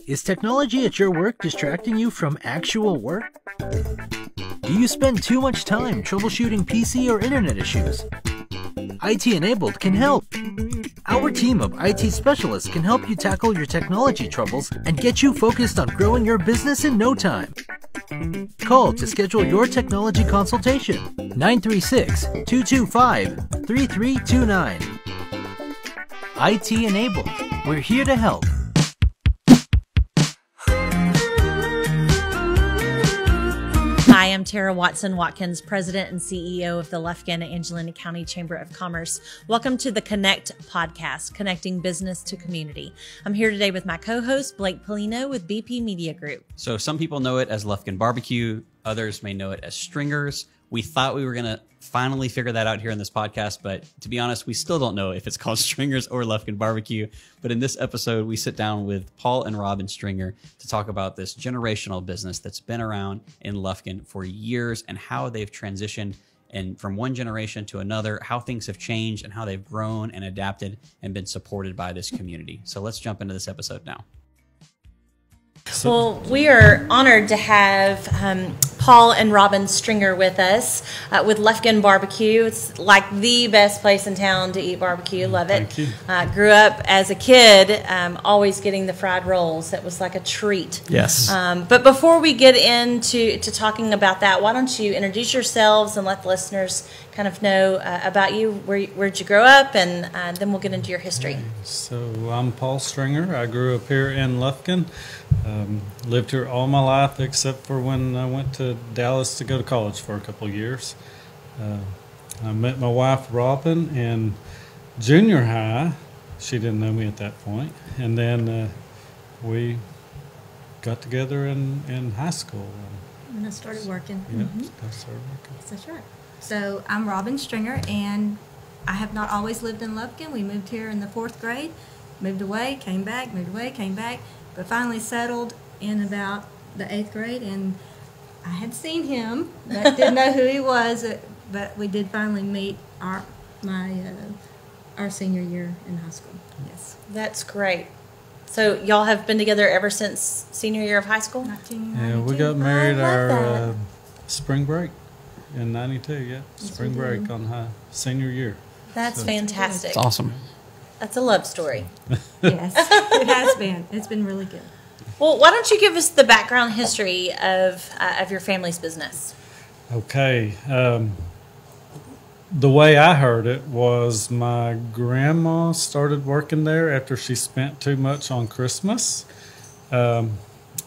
Is technology at your work distracting you from actual work? Do you spend too much time troubleshooting PC or internet issues? IT Enabled can help. Our team of IT specialists can help you tackle your technology troubles and get you focused on growing your business in no time. Call to schedule your technology consultation. 936-225-3329. IT Enabled. We're here to help. Hi, I'm Tara Watson-Watkins, President and CEO of the Lufkin Angelina County Chamber of Commerce. Welcome to the Connect podcast, connecting business to community. I'm here today with my co-host, Blake Pollino with BP Media Group. So some people know it as Lufkin BBQ. Others may know it as Stringers. We thought we were going to finally figure that out here in this podcast, but to be honest, we still don't know if it's called Stringers or Lufkin BBQ. But in this episode, we sit down with Paul and Robin Stringer to talk about this generational business that's been around in Lufkin for years and how they've transitioned and from one generation to another, how things have changed and how they've grown and adapted and been supported by this community. So let's jump into this episode now. Well, we are honored to have Paul and Robin Stringer with us with Lufkin BBQ. It's like the best place in town to eat barbecue. Love it. Thank you. Grew up as a kid, always getting the fried rolls. That was like a treat. Yes. But before we get into talking about that, why don't you introduce yourselves and let the listeners kind of know about you, where'd you grow up, and then we'll get into your history. So I'm Paul Stringer. I grew up here in Lufkin. Lived here all my life except for when I went to Dallas to go to college for a couple of years. I met my wife Robin in junior high. She didn't know me at that point. And then we got together in high school. And I started working. Yeah, I started working. That's right. So I'm Robin Stringer, and I have not always lived in Lufkin. We moved here in the 4th grade, moved away, came back, moved away, came back, but finally settled in about the 8th grade, and I had seen him, but didn't know who he was, but we did finally meet our senior year in high school. Yes. That's great. So y'all have been together ever since senior year of high school? 1992. Yeah, we got married I love our spring break in 92, yeah. Spring break on senior year. That's So- fantastic. It's awesome. That's a love story. Yes, it has been. It's been really good. Well, why don't you give us the background history of your family's business? Okay. The way I heard it was my grandma started working there after she spent too much on Christmas. And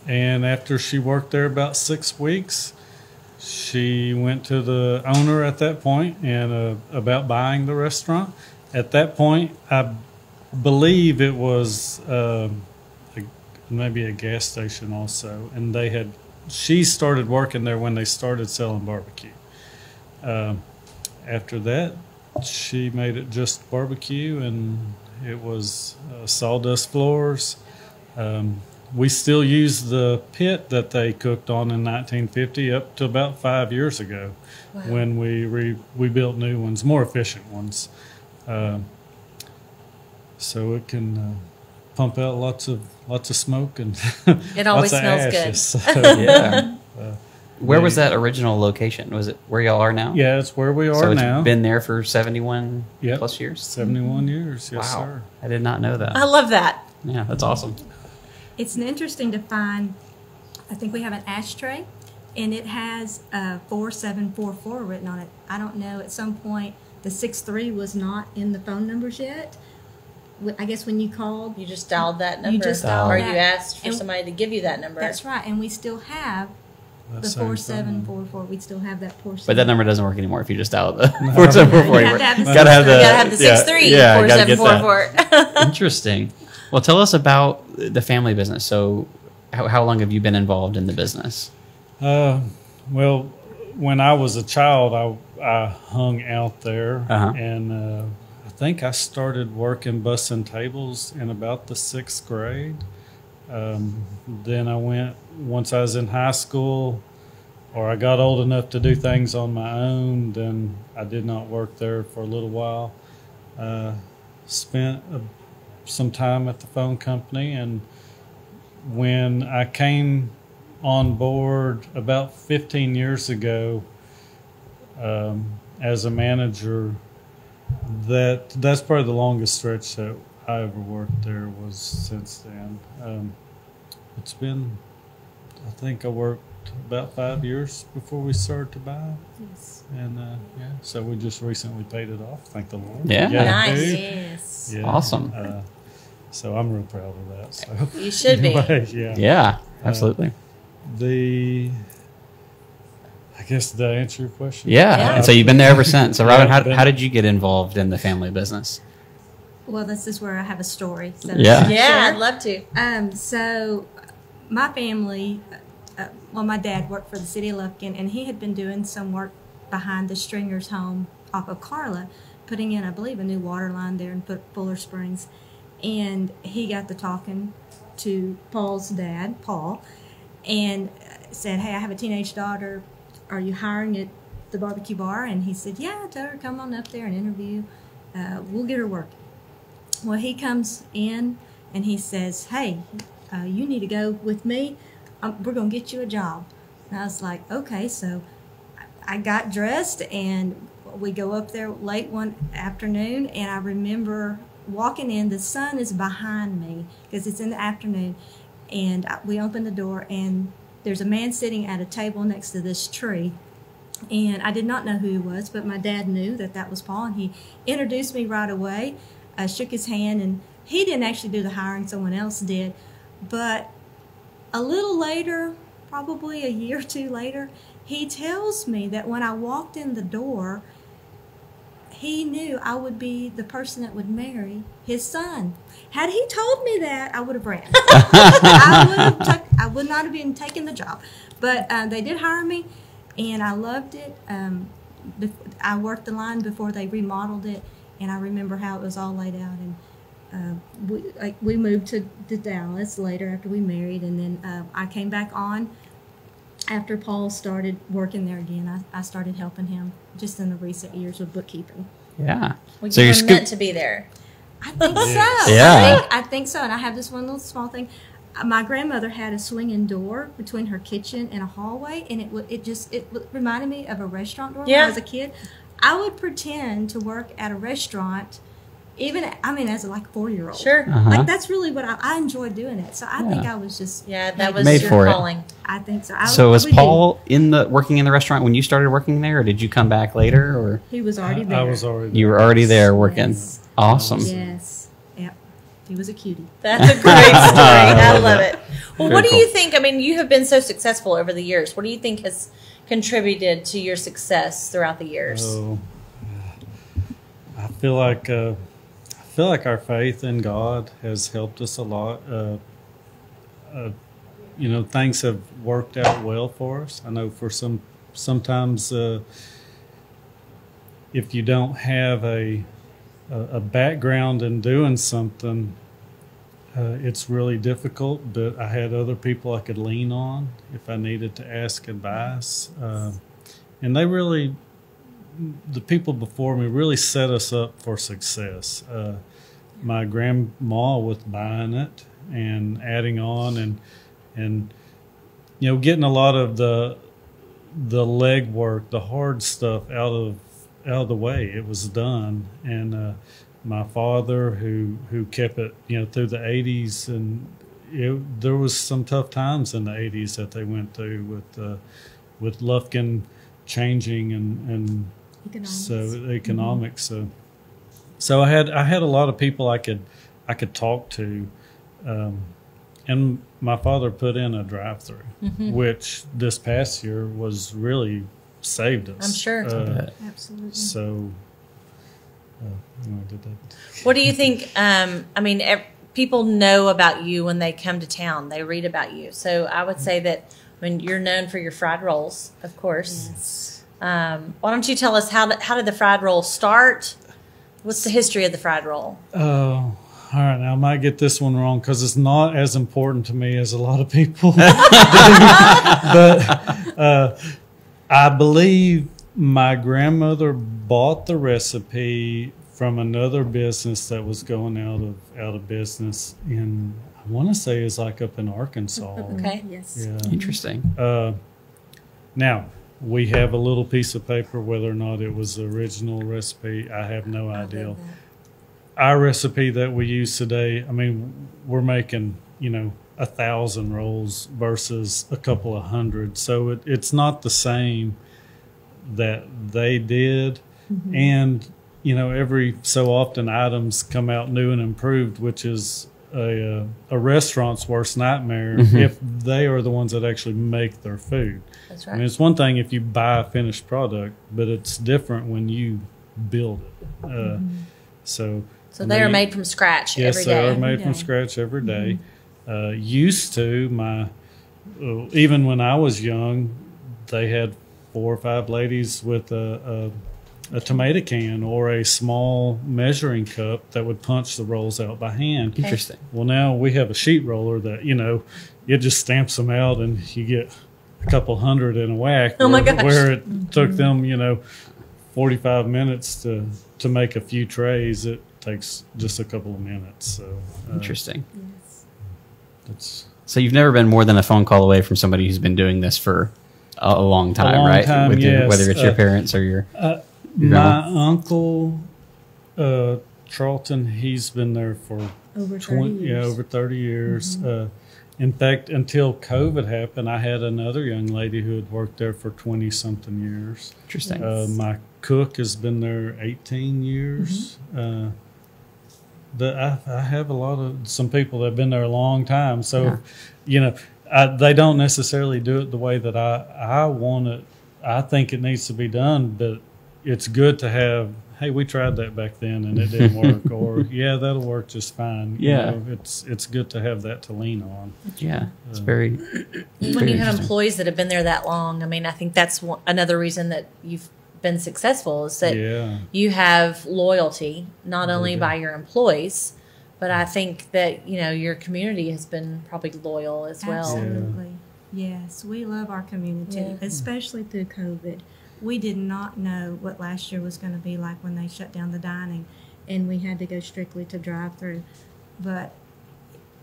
after she worked there about 6 weeks, she went to the owner at that point and about buying the restaurant. At that point, I believe it was maybe a gas station also, and she started working there when they started selling barbecue. After that, she made it just barbecue, and it was sawdust floors. We still use the pit that they cooked on in 1950 up to about 5 years ago. Wow. When we built new ones, more efficient ones. So it can pump out lots of smoke and It always lots of smells good. ashes. So, Yeah. Where was that original location? Was it where y'all are now? yeah, it's where we are So it's now. been there for 71 Yep. plus years? 71 years, yes, Wow. sir. I did not know that. I love that. Yeah, that's awesome. It's interesting to find, I think we have an ashtray, and it has 4744 written on it. I don't know, at some point, the 63 was not in the phone numbers yet. I guess when you called, You just dialed that number. just dialed or that. you asked for And- somebody to give you that number. that's right, and we still have That the same 4744. We still have that 47. But that number doesn't work anymore if you just dial the 4744. You have to have the Gotta have You the, gotta have the yeah, 63 yeah, gotta get 4744. Interesting. Well, tell us about the family business. So how long have you been involved in the business? Well, when I was a child, I hung out there, Uh-huh. and I think I started working bussing tables in about the 6th grade. Then I went, once I was in high school, or I got old enough to do things on my own, then I did not work there for a little while. Spent some time at the phone company, and when I came on board about 15 years ago as a manager, that's probably the longest stretch that I ever worked there was since then. It's been, I think I worked about 5 years before we started to buy. Yes. And yeah, so we just recently paid it off. Thank the Lord. Yeah. Nice. hey. Yes. Yeah. Awesome. So I'm real proud of that. So You should be. anyway, yeah. Yeah, absolutely. I guess did I answer your question? Yeah. And so you've been there ever since. So Robin, how did you get involved in the family business? Well, this is where I have a story. So Yeah. Yeah, I'd love to. So my family, my dad worked for the city of Lufkin, and he had been doing some work behind the Stringer's home off of Carla, putting in, I believe, a new water line there in Fuller Springs. And he got to talking to Paul's dad, Paul, and said, "Hey, I have a teenage daughter. Are you hiring at the barbecue bar?" And he said, "Yeah, tell her come on up there and interview. We'll get her working." Well, he comes in and he says, "Hey, you need to go with me. We're going to get you a job." And I was like, okay. So I got dressed and we go up there late one afternoon, and I remember walking in. The sun is behind me because it's in the afternoon, and we open the door, and there's a man sitting at a table next to this tree. And I did not know who he was, but my dad knew that was Paul, and he introduced me right away. I shook his hand, and he didn't actually do the hiring, someone else did. But a little later, probably a year or two later, he tells me that when I walked in the door, he knew I would be the person that would marry his son. Had he told me that, I would have ran. I would not have even taken the job. But they did hire me, and I loved it. I worked the line before they remodeled it, and I remember how it was all laid out. And we moved to Dallas later after we married, and then I came back on after Paul started working there again. I started helping him just in the recent years with bookkeeping. Yeah. Well, So you you're were meant to be there. I think so. Yeah. I think so. And I have this one little small thing. My grandmother had a swinging door between her kitchen and a hallway, and it reminded me of a restaurant door when I was a kid. I would pretend to work at a restaurant, as a 4-year-old. Sure. Like, that's really what I enjoyed doing it. So I think I was just That was Made your for it. calling. I think so. So was Paul working in the restaurant when you started working there, or did you come back later? Or He was already there. I was already there. you were already there working? Yes. Awesome. Yes. Yep. He was a cutie. That's a great story. I love it. Well, Very what do cool. you think? You have been so successful over the years. What do you think has contributed to your success throughout the years? So, I feel like our faith in God has helped us a lot. Things have worked out well for us. I know for sometimes if you don't have a background in doing something, it's really difficult. But I had other people I could lean on if I needed to ask advice, and the people before me really set us up for success. My grandma was buying it and adding on, and getting a lot of the legwork, the hard stuff out of the way. It was done, and my father who kept it through the 80s, and there was some tough times in the 80s that they went through with Lufkin changing and so the economics. So I had a lot of people I could talk to, and my father put in a drive-through, which this past year was really saved us. I'm sure. Absolutely. So I did that. What do you think? People know about you when they come to town. They read about you. So I would say that you're known for your fried rolls, of course. Yes. Why don't you tell us how did the fried roll start? What's the history of the fried roll? Oh, all right. Now I might get this one wrong because it's not as important to me as a lot of people. But I believe my grandmother bought the recipe from another business that was going out of business in, I I want to say it's like up in Arkansas. Okay. Yes. Yeah. Interesting. Now, we have a little piece of paper, whether or not it was the original recipe, I have no idea. love that. Our recipe that we use today, I mean, we're making, 1,000 rolls versus a couple of hundred. So it's not the same that they did. Mm-hmm. And, every so often items come out new and improved, which is a restaurant's worst nightmare if they are the ones that actually make their food. That's I right. mean, it's one thing if you buy a finished product, but it's different when you build it. So they are made from scratch yes, every they day. are made from day. scratch every day. Used to even when I was young, they had 4 or 5 ladies with a tomato can or a small measuring cup that would punch the rolls out by hand. Interesting. Well, now we have a sheet roller that, it just stamps them out and you get a couple hundred in a whack. Oh, my gosh. Where it took them, 45 minutes to make a few trays, it takes just a couple of minutes. So Interesting. Yes. it's So you've never been more than a phone call away from somebody who's been doing this for a long time, long right? time, yes. Whether it's your parents or your my uncle Charlton, he's been there for Over 30 years. Yeah, over 30 years. In fact, until COVID happened, I had another young lady who had worked there for 20-something years. Interesting. My cook has been there 18 years. I have some people that have been there a long time. So, they don't necessarily do it the way that I want it. I think it needs to be done, but it's good to have, hey, we tried that back then and it didn't work, or yeah, that'll work just fine. Yeah. It's good to have that to lean on. Yeah, it's very. When you have employees that have been there that long, I mean, I think that's another reason that you've been successful is that Yeah. you have loyalty, not only by your employees, but I think that, your community has been probably loyal as well. Absolutely. Yes, we love our community, Yeah. especially through COVID. We did not know what last year was going to be like when they shut down the dining and we had to go strictly to drive-through. But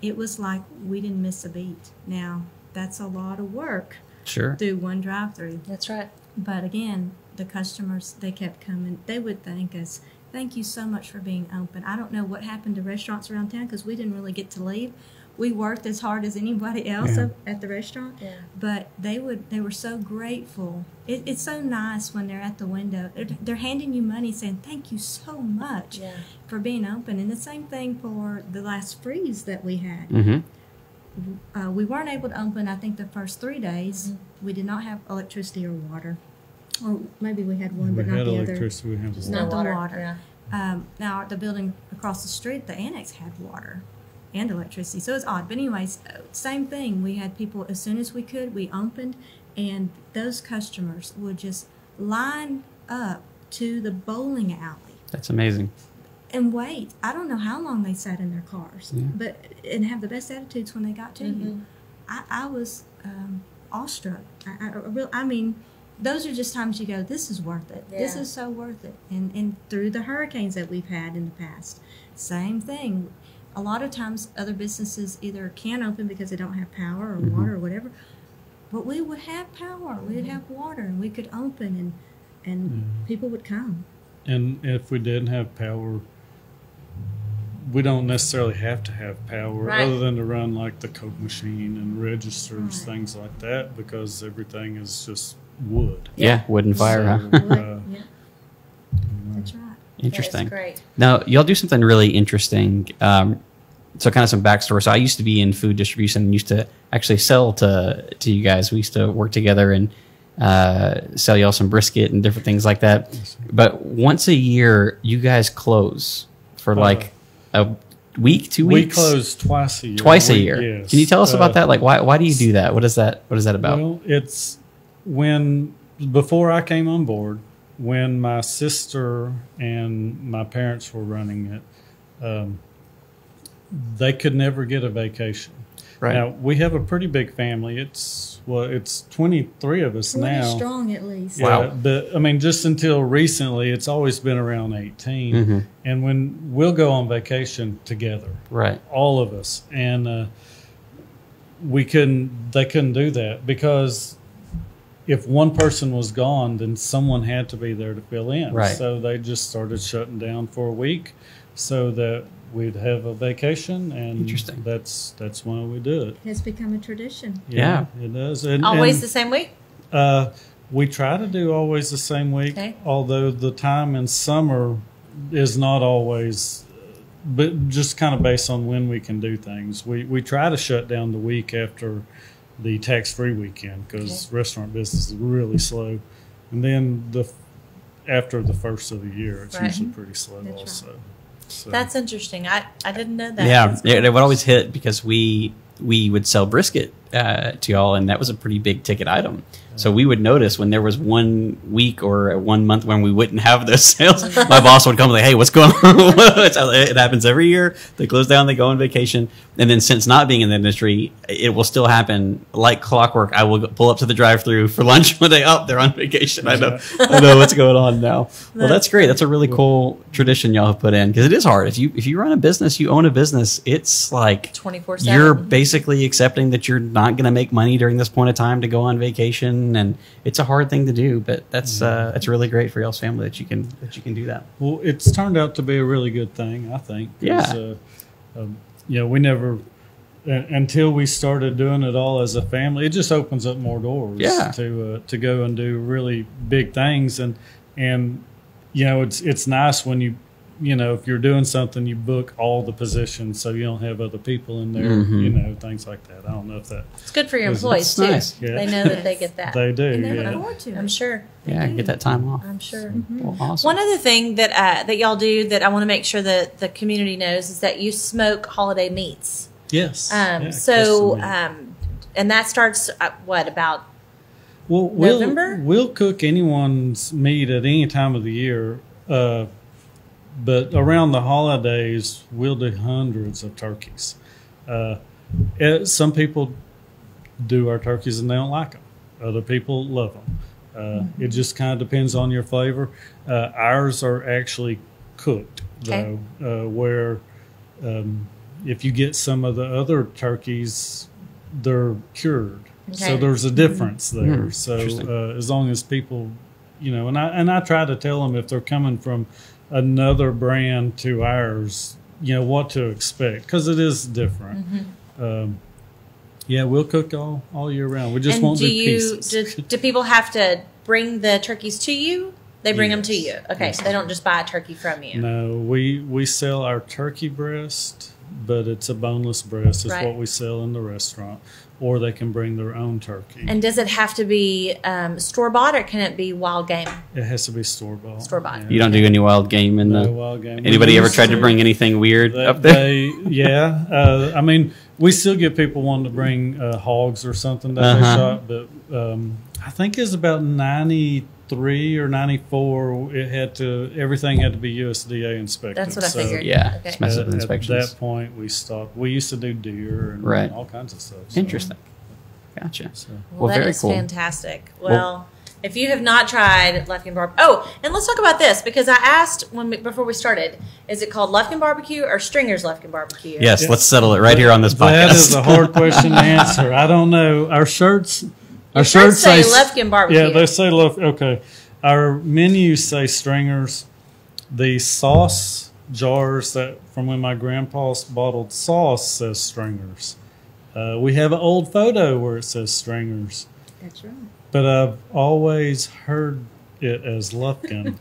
it was like we didn't miss a beat. Now, that's a lot of work Sure. through one drive-through. That's right. But again, the customers, they kept coming. They would thank us. Thank you so much for being open. I don't know what happened to restaurants around town because we didn't really get to leave. We worked as hard as anybody else at the restaurant, but they were so grateful. It's so nice when they're at the window. They're handing you money saying, thank you so much for being open. And the same thing for the last freeze that we had. We weren't able to open, I think, the first 3 days. We did not have electricity or water. Or maybe we had one, We but not had the electricity, we have Just water. not the water, water. Now, the building across the street, the annex had water and electricity. So it's odd. But anyways, same thing. We had people, as soon as we could, we opened, and those customers would just line up to the bowling alley That's amazing. and wait. I don't know how long they sat in their cars, but and have the best attitudes when they got to you. I was awestruck. I mean, those are just times you go, this is worth it. This is so worth it. And through the hurricanes that we've had in the past, same thing. A lot of times other businesses either can't open because they don't have power or water or whatever, but we would have power, we'd have water, and we could open and people would come. And if we didn't have power, we don't necessarily have to have power other than to run like the Coke machine and registers, things like that, because everything is just wood. Yeah, wood and fire, huh? That's right. Interesting. That's great. Now, y'all do something really interesting. So kind of some backstory. So I used to be in food distribution and used to actually sell to you guys. We used to work together and sell y'all some brisket and different things like that. But once a year, you guys close for like a week, 2 weeks? We close twice a year. Twice a year. Yes. Can you tell us about that? Like, why do you do that? What is that about? Well, it's before I came on board, when my sister and my parents were running it, they could never get a vacation. Right. Now, we have a pretty big family. It's well, it's 23 of us 20 now. strong at least. Yeah, Wow. but I mean, just until recently, it's always been around 18. And when we'll go on vacation together, Right. all of us, and they couldn't do that because if one person was gone, then someone had to be there to fill in. Right. So they just started shutting down for a week so that we'd have a vacation, and Interesting. that's why we do it. It has become a tradition. Yeah. It does. And, Always the same week? we try to do always the same week, Okay. although the time in summer is not always, but just kind of based on when we can do things. We try to shut down the week after the tax-free weekend because restaurant business is really slow. And then after the first of the year, it's Right. usually pretty slow That's also. So, That's interesting. I didn't know that. Yeah, That's it would always hit because we would sell brisket to y'all, and that was a pretty big ticket item. So we would notice when there was 1 week or 1 month when we wouldn't have those sales, my boss would come like, "Hey, what's going on?" It happens every year. They close down, they go on vacation, and then since not being in the industry, it will still happen like clockwork. I will pull up to the drive-through for lunch one day. Oh, they're on vacation. I know what's going on now. Well, that's great. That's a really cool tradition y'all have put in because it is hard. If you run a business, you own a business. It's like 24/7. you're basically accepting that you're not going to make money during this point of time to go on vacation, and it's a hard thing to do. But that's really great for y'all's family that you can do that. well, it's turned out to be a really good thing, I think. 'Cause, we never, until we started doing it all as a family, it just opens up more doors to go and do really big things. And it's nice when if you're doing something, you book all the positions so you don't have other people in there, things like that. I don't know if that. It's good for your It's employees, too. nice. Yeah. They know that they get that. They do, And they look yeah. forward to it. I'm sure. Yeah, get that time off. I'm sure. Well, awesome. One other thing that y'all do that I want to make sure that the community knows is that you smoke holiday meats. Yes. So, custom meat. and that starts at about Well, November? We'll cook anyone's meat at any time of the year, but around the holidays, we'll do hundreds of turkeys. Some people do our turkeys and they don't like them. Other people love them. It just kind of depends on your flavor. Ours are actually cooked, Okay. though, where if you get some of the other turkeys, they're cured. So Okay. there's a difference there. Interesting. So as long as people, and I try to tell them if they're coming from another brand to ours, what to expect because it is different. We'll cook all year round. We just and won't do do you pieces. do people have to bring the turkeys to you? They bring them to you. Yes. Okay, Yes. so they don't just buy a turkey from you. No, we sell our turkey breast, but it's a boneless breast. It's Right. what we sell in the restaurant, or they can bring their own turkey. And does it have to be store bought or can it be wild game? It has to be store bought. Store-bought. You don't do any wild game in No the. wild game. Anybody We ever used tried to bring anything weird up there? I mean, we still get people wanting to bring hogs or something that they shot, but I think it's about 93 or 94. Everything had to be USDA inspected. That's what I figured. Yeah, Okay. it's massive At inspections. that point, we stopped. We used to do deer and Right. all kinds of stuff. so- Interesting. Gotcha. So. Well, that very is cool. fantastic. Well, if you have not tried Lufkin Barbecue, and let's talk about this because I asked before we started, is it called Lufkin Barbecue or Stringer's Lufkin Barbecue? Yes, let's settle it right here on this podcast. That is a hard question to answer. I don't know. Our shirts say Lufkin Barbecue. Yeah, they say Lufkin. Okay. Our menus say Stringers. The sauce jars from when my grandpa's bottled sauce says Stringers. We have an old photo where it says Stringers. That's right. But I've always heard it as Lufkin.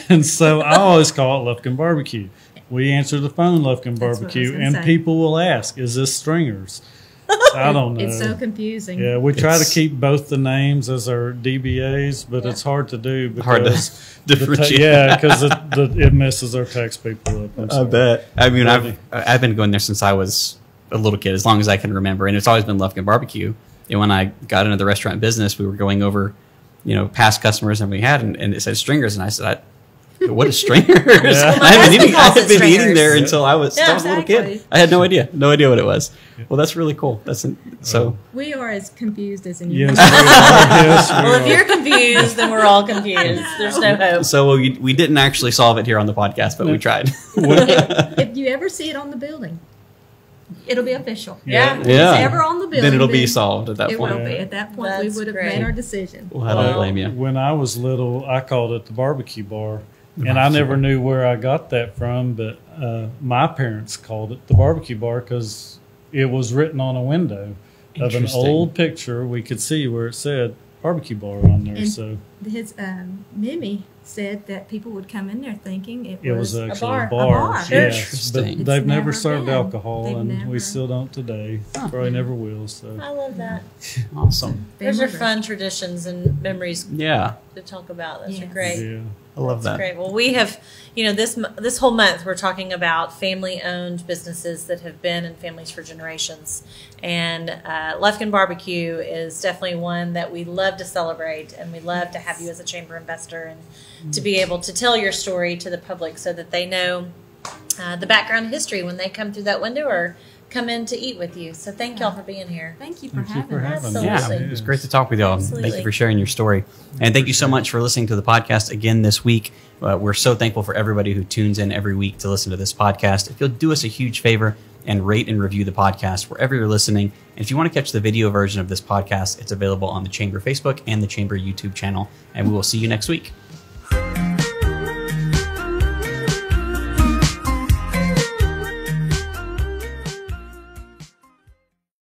And so I always call it Lufkin Barbecue. We answer the phone Lufkin That's what I was Barbecue, gonna and say. people will ask, is this Stringers? I don't know. It's so confusing. Yeah, we try to It's- keep both the names as our DBAs, but Yeah. it's hard to do because Hard to differentiate. because it messes our tax people up. I'm sorry. bet. I mean, Really? I've been going there since I was a little kid, as long as I can remember, and it's always been Lufkin Barbecue. And when I got into the restaurant business, we were going over, past customers that we had, and it said Stringers, and I said, What is stringers? Yeah. I haven't been Stringers. eating there until I was a little exactly. kid. I had no idea what it was. Well, that's really cool. So. We are as confused as anyone. Yes, we are. Yes, we Well, if are. you're confused, then we're all confused. There's no hope. So we didn't actually solve it here on the podcast, but we tried. If you ever see it on the building, it'll be official. Yeah. If it's ever on the building, Then it'll be solved at that It point. will be. At that point, That's we would have great. made our decision. Well, I don't blame you. When I was little, I called it the barbecue bar. And I never knew where I got that from, but my parents called it the barbecue bar because it was written on a window of an Interesting. old picture. We could see where it said barbecue bar on there. And So his Mimi said that people would come in there thinking it it was was actually bar. a bar. A bar. Yes, but Interesting. they've It's never never served been. alcohol, They've and never. we still don't today. Probably never will. So I love that. Awesome. Those are Family fun traditions and memories Yeah, to talk about. Those are Yes. great. yeah. I love That's that. great. Well, we have, this whole month we're talking about family-owned businesses that have been in families for generations, and Lufkin BBQ is definitely one that we love to celebrate, and we love to have you as a chamber investor and to be able to tell your story to the public so that they know the background history when they come through that window or come in to eat with you. So thank y'all for being here. Thank you for Thank you having for us. having us. Yeah, Absolutely. it was great to talk with y'all. Thank Absolutely. you for sharing your story. And thank you so much for listening to the podcast again this week. We're so thankful for everybody who tunes in every week to listen to this podcast. If you'll do us a huge favor and rate and review the podcast wherever you're listening. And if you want to catch the video version of this podcast, it's available on the Chamber Facebook and the Chamber YouTube channel. And we will see you next week.